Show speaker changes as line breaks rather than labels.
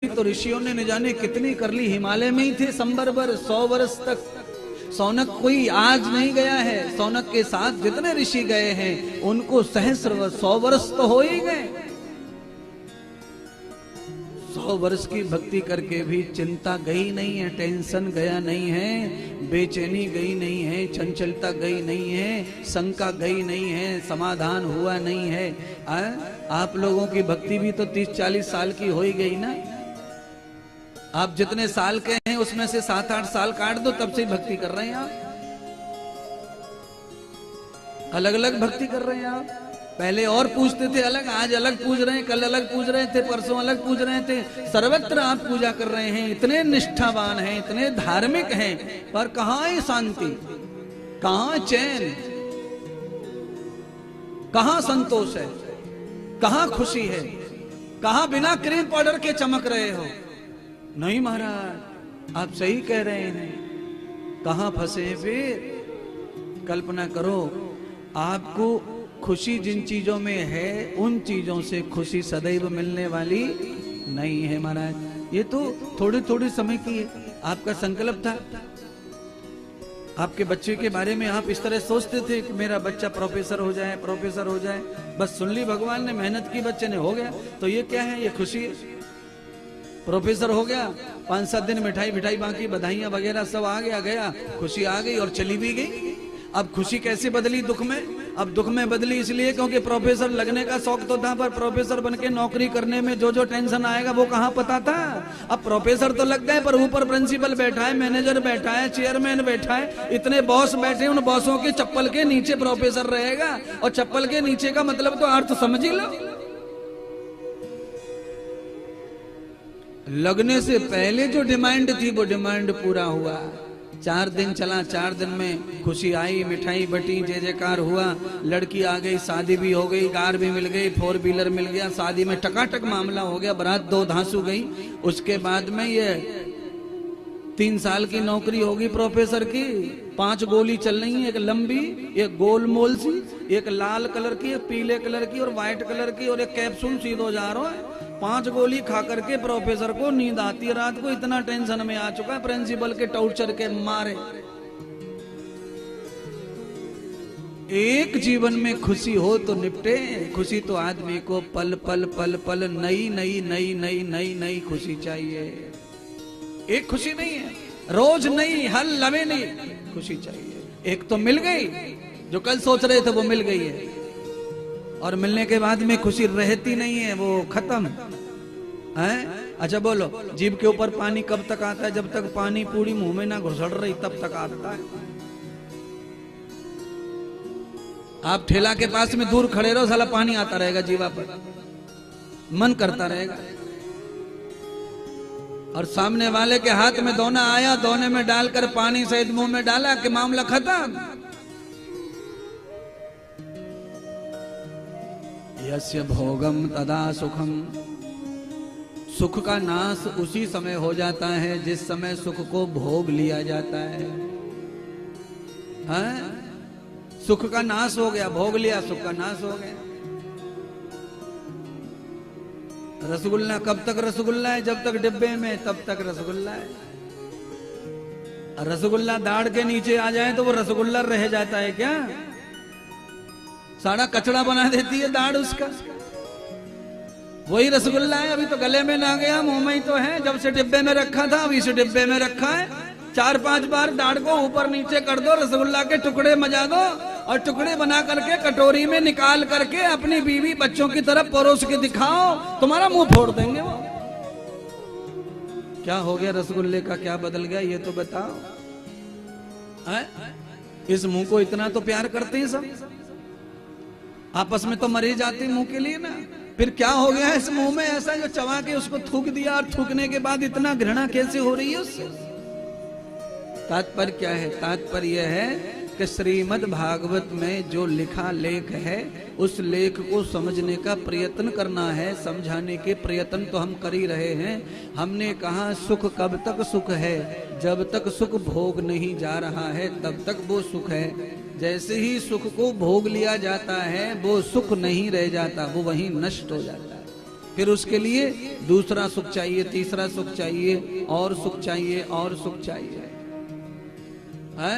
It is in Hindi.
तो ऋषियों ने न जाने कितनी कर ली, हिमालय में ही थे संबरबर 100 वर्ष तक। सौनक कोई आज नहीं गया है, सौनक के साथ जितने ऋषि गए हैं उनको सहस्र 100 वर्ष तो हो ही गए। 100 वर्ष की भक्ति करके भी चिंता गई नहीं है, टेंशन गया नहीं है, बेचैनी गई नहीं है, चंचलता गई नहीं है, शंका गई नहीं है, समाधान हुआ नहीं है। आप लोगों की भक्ति भी तो 30-40 साल की हो ही गई ना। आप जितने साल के हैं उसमें से 7-8 साल काट दो, तब से भक्ति कर रहे हैं आप। अलग अलग भक्ति कर रहे हैं आप। पहले और पूछते थे अलग, आज अलग पूछ रहे हैं, कल अलग पूछ रहे थे, परसों अलग पूछ रहे थे। सर्वत्र आप पूजा कर रहे हैं, इतने निष्ठावान हैं, इतने धार्मिक हैं, पर कहां है शांति, कहां चैन, कहां संतोष है, कहां खुशी है, कहां बिना क्रीम पाउडर के चमक रहे हो। नहीं महाराज, आप सही कह रहे हैं, कहां फंसे फिर। कल्पना करो, आपको खुशी जिन चीजों में है उन चीजों से खुशी सदैव मिलने वाली नहीं है महाराज। ये तो थोड़े थोड़े समय की है। आपका संकल्प था, आपके बच्चे के बारे में आप इस तरह सोचते थे कि मेरा बच्चा प्रोफेसर हो जाए, प्रोफेसर हो जाए। बस सुन ली भगवान ने, मेहनत की, बच्चे ने हो गया। तो ये क्या है, ये खुशी है। प्रोफेसर हो गया, 5-7 दिन मिठाई मिठाई बाकी, बधाइयां वगैरह सब आ गया, गया, खुशी आ गई और चली भी गई। अब खुशी कैसे बदली दुख में? अब दुख में बदली इसलिए क्योंकि प्रोफेसर लगने का शौक तो था, पर प्रोफेसर बनके नौकरी करने में जो जो टेंशन आएगा वो कहाँ पता था। अब प्रोफेसर तो लग गए, पर ऊपर प्रिंसिपल बैठा है, मैनेजर बैठा है, चेयरमैन बैठा है, इतने बॉस बैठे, उन बॉसों की चप्पल के नीचे प्रोफेसर रहेगा। और चप्पल के नीचे का मतलब तो अर्थ समझ ही लो। लगने से पहले जो डिमांड थी वो डिमांड पूरा हुआ। 4 दिन चला, 4 दिन में खुशी आई, मिठाई बटी, जय जयकार हुआ, लड़की आ गई, शादी भी हो गई, कार भी मिल गई, 4 व्हीलर मिल गया, शादी में टकाटक मामला हो गया, बारात 2 धांसू गई। उसके बाद में ये 3 साल की नौकरी होगी प्रोफेसर की, 5 गोली चल रही है, एक लंबी, एक गोलमोल सी, एक लाल कलर की, एक पीले कलर की और व्हाइट कलर की, और एक कैप्सूल सीधो जा रहा है। 5 गोली खा करके प्रोफेसर को नींद आती है रात को, इतना टेंशन में आ चुका है प्रिंसिपल के टॉर्चर के मारे। एक जीवन में खुशी हो तो निपटे। खुशी तो आदमी को पल पल पल पल नई नई नई नई नई नई खुशी चाहिए। एक खुशी नहीं है, रोज नहीं, हर लम्हे नहीं, खुशी चाहिए। एक तो मिल गई, जो कल सोच रहे थे वो मिल गई है, और मिलने के बाद में खुशी रहती नहीं है, वो खत्म है। अच्छा बोलो, जीभ के ऊपर पानी कब तक आता है? जब तक पानी पूरी मुंह में ना घुसड़ रही तब तक आता है। आप ठेला के पास में दूर खड़े रहो, साला पानी आता रहेगा जीवा पर, मन करता रहेगा। और सामने वाले के हाथ में दोना आया, दोने में डालकर पानी सहित मुंह में डाला कि मामला खत्म। यस्य भोगम तदा सुखम। सुख का नाश उसी समय हो जाता है जिस समय सुख को भोग लिया जाता है। हाँ? सुख का नाश हो गया, भोग लिया, सुख का नाश हो गया। रसगुल्ला कब तक रसगुल्ला है? जब तक डिब्बे में तब तक रसगुल्ला है। रसगुल्ला दाढ़ के नीचे आ जाए तो वो रसगुल्ला रह जाता है क्या? सारा कचड़ा बना देती है दाढ़ उसका। वही रसगुल्ला है, अभी तो गले में ना गया, मुंह में ही तो है। जब से डिब्बे में रखा था अभी से डिब्बे में रखा है। 4-5 बार दाढ़ को ऊपर नीचे कर दो, रसगुल्ला के टुकड़े मजा दो, और टुकड़े बना करके कटोरी में निकाल करके अपनी बीवी बच्चों की तरफ परोस के दिखाओ, तुम्हारा मुंह फोड़ देंगे वो। क्या हो गया रसगुल्ले का, क्या बदल गया ये तो बताओ। इस मुंह को इतना तो प्यार करते हैं सब, आपस में तो मरे जाते मुंह के लिए ना। फिर क्या हो गया इस मुंह में ऐसा जो चबा के उसको थूक दिया, और थूकने के बाद इतना घृणा कैसे हो रही है उससे? तात्पर्य क्या है? तात्पर्य यह है कि श्रीमद् भागवत में जो लिखा लेख है उस लेख को समझने का प्रयत्न करना है। समझाने के प्रयत्न तो हम कर ही रहे हैं। हमने कहा सुख कब तक सुख है? जब तक सुख भोग नहीं जा रहा है तब तक वो सुख है। जैसे ही सुख को भोग लिया जाता है वो सुख नहीं रह जाता, वो वहीं नष्ट हो जाता है। फिर उसके लिए दूसरा सुख चाहिए, तीसरा सुख चाहिए, और सुख चाहिए, और सुख चाहिए, है?